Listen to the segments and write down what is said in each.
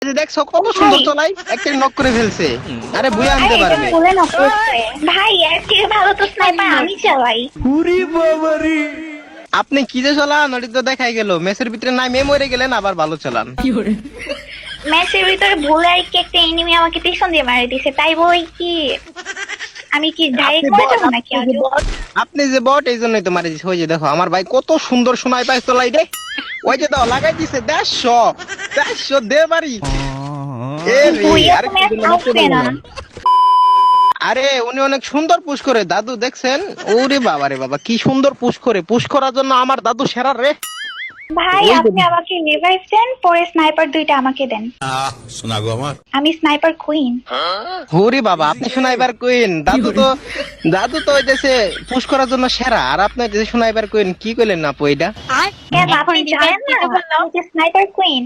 দেখছো কত সুন্দর চলাই, একটা নক করে ফেলছে। আরে বুয়া আনতে পারবে ভাই, এর থেকে ভালো তো স্নাইপার আমি চালাই। আপনি কি যে চালান ওটা তো দেখাই গেল, মেসের ভিতরে নাই মে মরে গেলেন আবার ভালো চালান। ম্যাচের ভিতরে ভুলে আর কি একটা এনিমি আমাকে পিছন দিয়ে মারি দিছে, তাই বই কি আমি কি ডাইরেক্ট করে যাবো নাকি আজও? আপনি যে বট এই জন্যই তো মারি দিছে। ওই যে দেখো আমার ভাই কত সুন্দর শোনাই পাইছ তো লাইটে, ওই যে দাও লাগাই দিছে 150 দে বাড়ি। এ রে, ভুইয়া আরে তুমি আর থাকবে না। আরে উনি অনেক সুন্দর পুশ করে দাদু, দেখছেন? ওরে বাবা রে বাবা, কি সুন্দর পুশ করে, পুশ করার জন্য আমার দাদু সেরা রে। ভাই আপনি আমাকে রিভাইভ দেন, পরে স্নাইপার দুইটা আমাকে দেন। শোনা গো আমার, আমি স্নাইপার কুইন। ওরে বাবা, আপনি শোনাইবার কুইন, দাদু তো হইতেছে পুশ করার জন্য সেরা, আর আপনি যে শোনাইবার কুইন কি কইলেন না পয়টা? কেন আপনি জানেন না আমি যে স্নাইপার কুইন?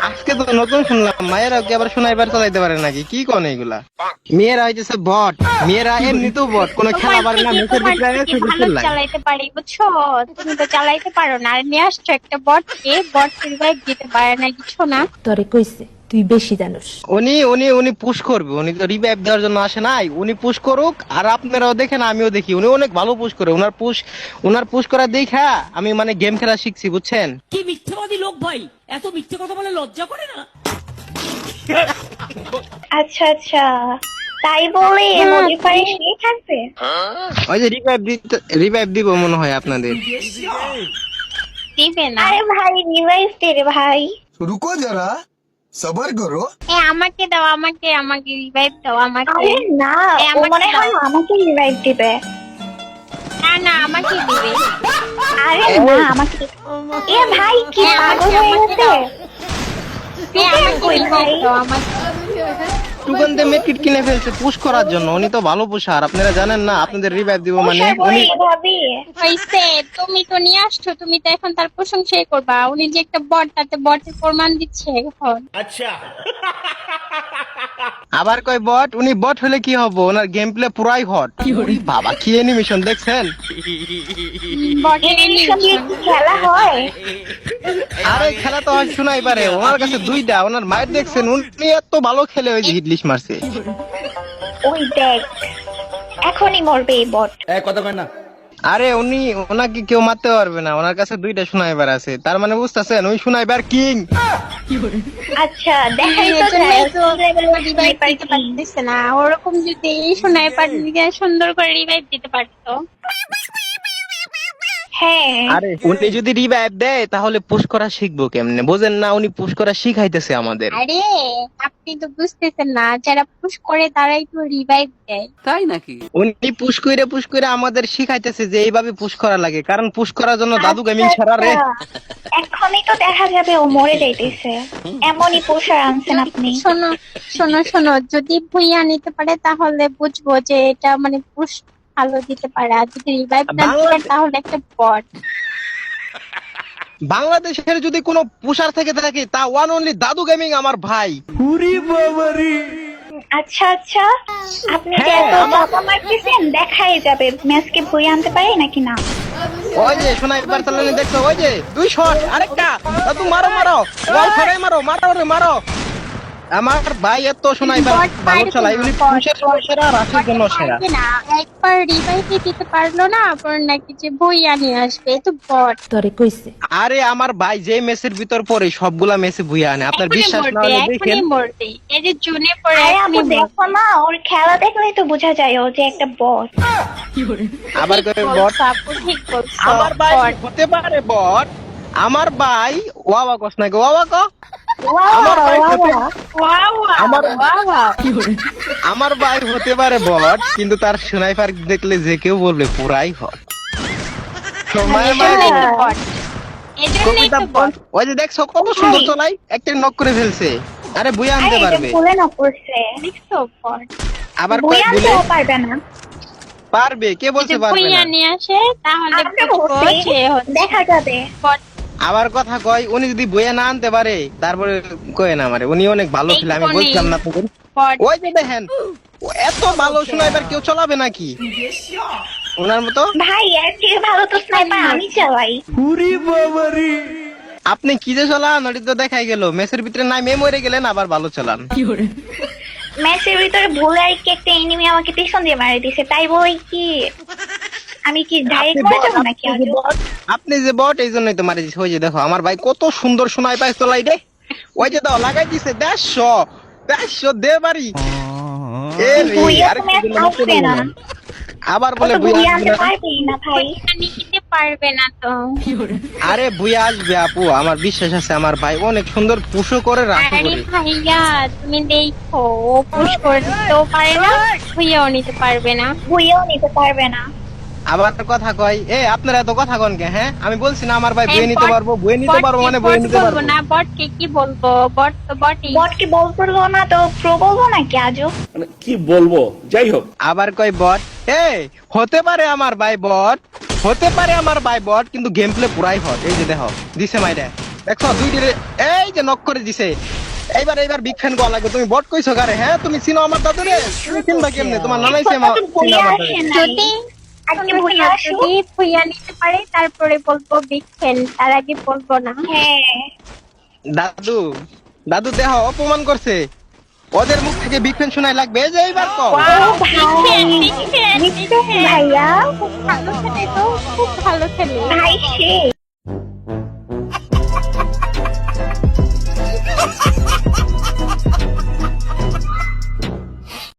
আজকে তো নতুন শুনলাম মায়েরা কি আবার শোনাইবার চালাইতে পারে নাকি, কি কোন এগুলা? মেয়েরা হইতেছে বট, মেয়েরা এমনিতেও বট, কোনো খেলা পারে না, মেসের ভিতরে শুধু ভালো খেলাই। চালাইতে পারি বুঝছো, তুমি তো চালাইতে পারো না। আর নিয়ে আসছো একটা বটকে, বট রিভাইভ দিতে পারে না কিছু না। তোরে কইছে তুই বেশি জানোস। উনি পুশ করবে, উনি তো রিভাইভ দেওয়ার জন্য আসে নাই, উনি পুশ করুক, আর আপনারাও দেখেন আমিও দেখি, উনি অনেক ভালো পুশ করে। উনার পুশ করা দেখা আমি মানে গেম খেলা শিখছি, বুঝছেন? কি মিথ্যেবাদী লোক ভাই, এত মিথ্যে কথা বলে লজ্জা করে না? আচ্ছা আচ্ছা, তাই বলে মডিফাই নিয়ে থাকবে? ওই যে রিভাইভ দিব মনে হয় আপনাদের। দিবে না। আরে ভাই রিভাইভ দে রে ভাই। রুকো যারা, সবার করো। আমাকে দাও, আমাকে রিভাইভ দাও আমাকে। আরে না, ও মনে হয় আমাকে রিভাইভ দিবে। না আমাকে দিবে। আরে না আমাকে। এ ভাই কি পাগল হয়ে গেছে? আমাকে রিভাইভ দাও আমাকে। সুগন্ধে মেটকিট কিনে ফেলছে পুশ করার জন্য, উনি তো ভালো পুষার, আপনারা জানেন না? আপনাদের রিভাইভ দিব মানে উনি ভাবি হইছে, তুমি তো নিয়ে আসছো, তুমি তো এখন তার প্রশংসাই করবা। উনি যে একটা বট, তাতে বটের প্রমাণ দিচ্ছে এখন। আবার কয় বট, উনি বট হলে কি হবে, ওনার গেম প্লে পুরাই হট। বাবা কি অ্যানিমেশন দেখছেন? বটের এনিমেশন দিয়ে কি খেলা হয়? আরে খেলা তো হয় শোনাই পারে, ওনার কাছে দুইটা, ওনার মায়ের দেখছেন, উনি এত ভালো খেলে ওই যে হিটলিশ মারছে। ওই দেখ, এখনই মরবে এই বট। কথা কয় না। আরে ওনাকে কেউ মারতে পারবে না, ওনার কাছে দুইটা শোনাইবার আছে, তার মানে বুঝতেছেন ওই শোনাইবার কিং। আচ্ছা দেখাই তো এজন্যই তো রিভাইভ স্নাইপার দিতে পারতেছে না। ওরকম যদি স্নাইপার সুন্দর করে রিভাইভ দিতে পারতো। হ্যাঁ আরে উনি যদি রিভাইভ দেয় তাহলে পুশ করা শিখবো কেমনে, বোঝেন না? উনি পুশ করা শিখাইতেছে আমাদের। আরে আপনি তো বুঝতেছেন না, যারা পুশ করে তারাই তো রিভাইভ দেয়। তাই নাকি? উনি পুশ কইরা আমাদের শিখাইতেছে যে এইভাবে পুশ করা লাগে, কারণ পুশ করার জন্য দাদু গেমিং আচ্ছা, ছাড়া রে। এখনই তো দেখা যাবে ও মরে যাইতেছে, এমনই পোষার আনছেন আপনি। শোনো শোনো শোনো, যদি ভুইয়া নিতে পারে তাহলে বুঝবো যে এটা মানে পুশ ভালো দিতে পারে, আর যদি রিভাইভ না দিতে পারে তাহলে একটা বট। বাংলাদেশের যদি কোনো পুষার থেকে থাকে তা ওয়ান অনলি দাদু গেমিং আমার ভাই। আচ্ছা আচ্ছা, আপনি যে হ্যাঁ, এত চাপা মারতেছেন দেখাই যাবে ম্যাচকে ভুই আনতে পারে নাকি না। ওই যে শোনাইবার চালানি দেখছো, ওই যে 2 শট, আরেকটা দাদু মারো ওয়াল ফেরাই মারো। আমার ভাই এত শোনাইবার ভালো চালাই, উনি পুষের জন্য সেরা, রাশের জন্য সেরা। পারবে না, একবার রিভাইভ দিতে পারলো না, আবার নাকি যে ভুইয়া নিয়ে আসবে, এ তো বট। তোরে কইছে আরে আমার ভাই যে মেসের ভিতর পড়ে সবগুলা মেসে ভুইয়া আনে, আপনার বিশ্বাস না হলে দেখেন। এখনই মরবে, এই যে জুনে পড়ে আরে আপু এখনই মরবে। দেখো না, ওর খেলা দেখলেই তো বোঝা যায় ও যে একটা বস। আবার ঠিক করে বলছো বট, আপু, ঠিক বলছো। আমার ভাই বট। হতে পারে বট, আমার ভাই ওয়াবা কস নাকি ওয়াবা ক ওয়াও আমার ভাই হতে- ওয়াও আমার ভাই হতে পারে বট, কিন্তু তার স্নাইপার দেখলে যে কেউ বলবে পুরাই হট। সময় এজন্যই তো বট, এজন্যই কবিতা তো বট। ওই যে দেখছো কত সুন্দর চলাই, একটা নক করে ফেলছে। আরে বুয়া আনতে পারবে, ভুলে না করছে, দেখছো বট। আবার ভুই কয় বলে আনতেও পারবে না। পারবে, কে বলছে যদি পারবে ভুইয়া না? নিয়ে আসে তাহলে আমরা বুঝবো বলছি, যে হচ্ছে দেখা যাবে। বট। আবার কথা কয়, উনি যদি বইয়া না আনতে পারে তারপরে কয় না আমারে, উনি অনেক ভালো এই খেলে, আমি কোণে। বলছিলাম না তোদের। বট। ওই যে দেখেন, ও এত ভালো স্নাইপার কেউ চালাবে নাকি ওনার মতো? ভাই এর থেকে ভালো তো স্নাইপার আমি চালাই। আপনি কি যে চালান ওটি তো দেখাই গেল, মেসের ভিতরে নাই মে মরে গেলেন আবার ভালো চালান। ম্যাচের ভিতরে ভুলে আর কি একটা এনিমি আমাকে পিছন দিয়ে মারি দিছে, তাই বই কি আমি কি ডাইরেক্ট মরে যাবো নাকি আজও? আপনি যে বট এই জন্যই তো মারি দিছে। ওই যে দেখো আমার ভাই কত সুন্দর সোনাই পাইছ তো লাইডে, ওই যে দাও লাগাই দিছে 150 দে বাড়ি। এ রে ভুইয়া আরে তো ম্যাচ আসবে না, আবার ও বলে তো বুইয়া ভুইয়া আসবে আনতে না। পারবেই না ভাই। নিতে পারবে না তো। আরে বুইয়া আসবে আপু, আমার বিশ্বাস আছে। আমার ভাই অনেক সুন্দর পুশো করে রাখো আরে করে। ভাইয়া তুমি দেখো, ও পুশ করে দিতেও পারে না, ভুইয়াও নিতে পারবে না। ভুইয়াও নিতে পারবে না। আবার কথা কয়, এ আপনারা এত কথা কন কে? হ্যাঁ আমি বলছি না আমার ভাই বয়ে নিতে পারবো, বয়ে নিতে পারবো মানে বয়ে নিতে বলবো পারবো। না, বটকে কি বলবো? বট তো বটই। বট কি বলবো না তো প্রো বলবো নাকি আজও? মানে কি বলবো, যাই হোক। আবার কয় বট, এ হতে পারে আমার ভাই বট, হতে পারে আমার ভাই বট, কিন্তু গেম প্লে পুরাই হট। এই যে দেখো দিছে মাইরে, দেখো দুইটি এই যে নক করে দিছে। এইবার বিগ ফ্যান গোয়া লাগে। তুমি বট কইছো কারে? হ্যাঁ তুমি চিনো আমার দাদুরে? তুমি চিনবা কেমনে? তোমার নানাইছে এখন তো ভুইয়া আমার আসে দাদুরে। নাই। যদি আজকে ভুইয়া আসুক। যদি ভুইয়া নিতে পারে তারপরে বলবো বিগ ফ্যান, তার আগে বলবো না। হ্যাঁ দাদু দাদু দেহ অপমান করছে, ওদের মুখ থেকে বিগ ফ্যান শোনাই লাগবে। এই যে এইবার কও। ভাইয়া খুব ভালো খেলে তো, খুব ভালো খেলে। ভাই সে